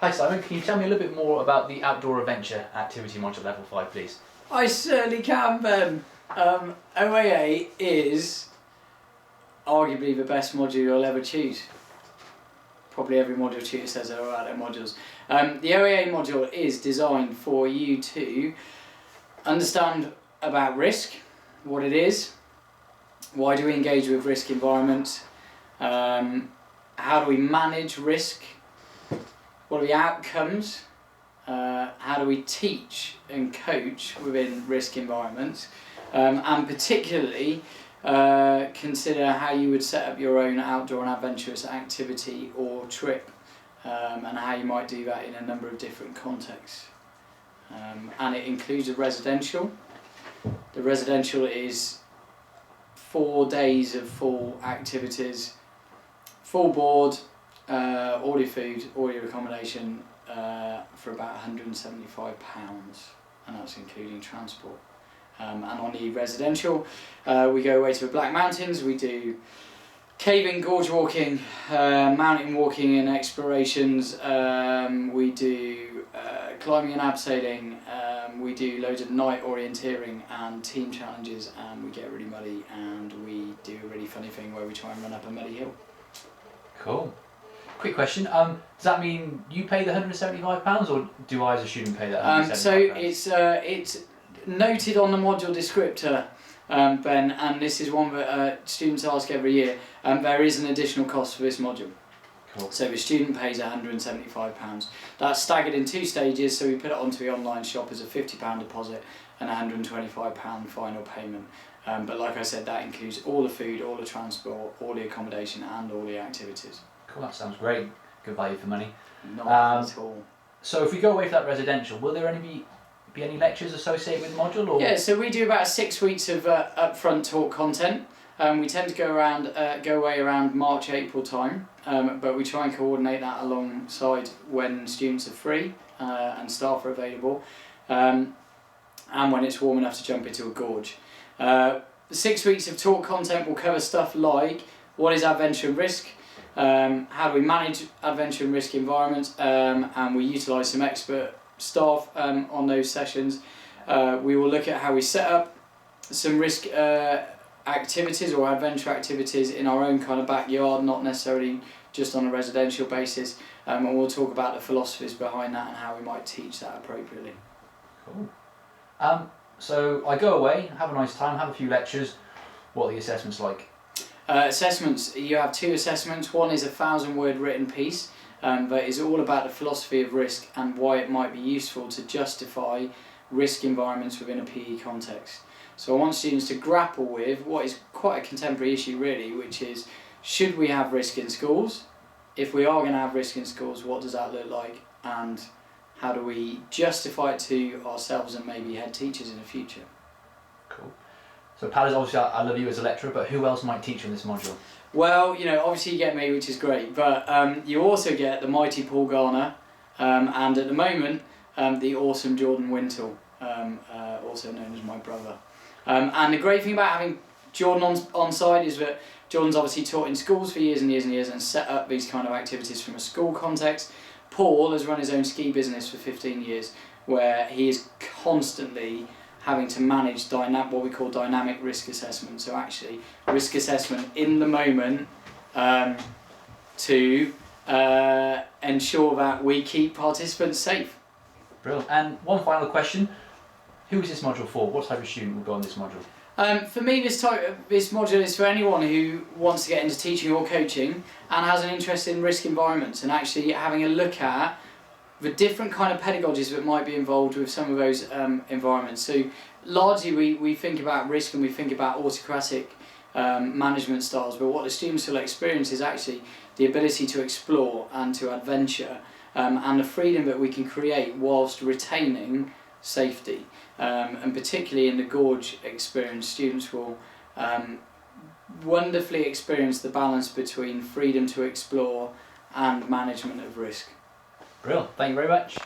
Hi Simon, can you tell me a little bit more about the Outdoor Adventure Activity Module Level 5, please? I certainly can, Ben. OAA is arguably the best module you'll ever choose. Probably every module tutor says they're about their modules. The OAA module is designed for you to understand about risk, what it is, why do we engage with risk environments, how do we manage risk, what are the outcomes, how do we teach and coach within risk environments, and particularly consider how you would set up your own outdoor and adventurous activity or trip, and how you might do that in a number of different contexts. And it includes a residential. The residential is 4 days of full activities, full board, all your food, all your accommodation, for about £175, and that's including transport. And on the residential, we go away to the Black Mountains. We do caving, gorge walking, mountain walking and explorations. We do climbing and abseiling. We do loads of night orienteering and team challenges, and we get really muddy, and we do a really funny thing where we try and run up a muddy hill. Cool. Quick question, does that mean you pay the £175 or do I as a student pay that £175? So it's noted on the module descriptor, Ben, and this is one that students ask every year. There is an additional cost for this module. Cool. So the student pays £175. That's staggered in 2 stages, so we put it onto the online shop as a £50 deposit and £125 final payment. But like I said, that includes all the food, all the transport, all the accommodation and all the activities. Cool, that sounds great. Good value for money. Not at all. So if we go away for that residential, will there be any lectures associated with the module? Or? Yeah, so we do about 6 weeks of upfront talk content. We tend to go away around March, April time, but we try and coordinate that alongside when students are free and staff are available, and when it's warm enough to jump into a gorge. 6 weeks of talk content will cover stuff like what is adventure and risk, how do we manage adventure and risk environments, and we utilise some expert staff on those sessions. We will look at how we set up some risk activities or adventure activities in our own kind of backyard, not necessarily just on a residential basis, and we'll talk about the philosophies behind that and how we might teach that appropriately. Cool. So I go away, have a nice time, have a few lectures. What are the assessments like? Assessments, you have 2 assessments. One is a 1,000-word written piece that is all about the philosophy of risk and why it might be useful to justify risk environments within a PE context. So I want students to grapple with what is quite a contemporary issue really, which is, should we have risk in schools? If we are going to have risk in schools, what does that look like? And how do we justify it to ourselves and maybe head teachers in the future? Cool. So Palace, obviously I love you as a lecturer, but who else might teach in this module? Well, obviously you get me, which is great, but you also get the mighty Paul Garner, and at the moment, the awesome Jordan Wintle, also known as my brother. And the great thing about having Jordan on side is that Jordan's obviously taught in schools for years and years and years and set up these kind of activities from a school context. Paul has run his own ski business for 15 years, where he is constantly having to manage what we call dynamic risk assessment. So actually, risk assessment in the moment to ensure that we keep participants safe. Brilliant. And one final question, who is this module for? What type of student will go on this module? For me, this module is for anyone who wants to get into teaching or coaching and has an interest in risk environments and actually having a look at the different kind of pedagogies that might be involved with some of those environments. So largely we think about risk and we think about autocratic management styles, but what the students will experience is actually the ability to explore and to adventure, and the freedom that we can create whilst retaining safety. And particularly in the gorge experience, students will wonderfully experience the balance between freedom to explore and management of risk. Brilliant, thank you very much.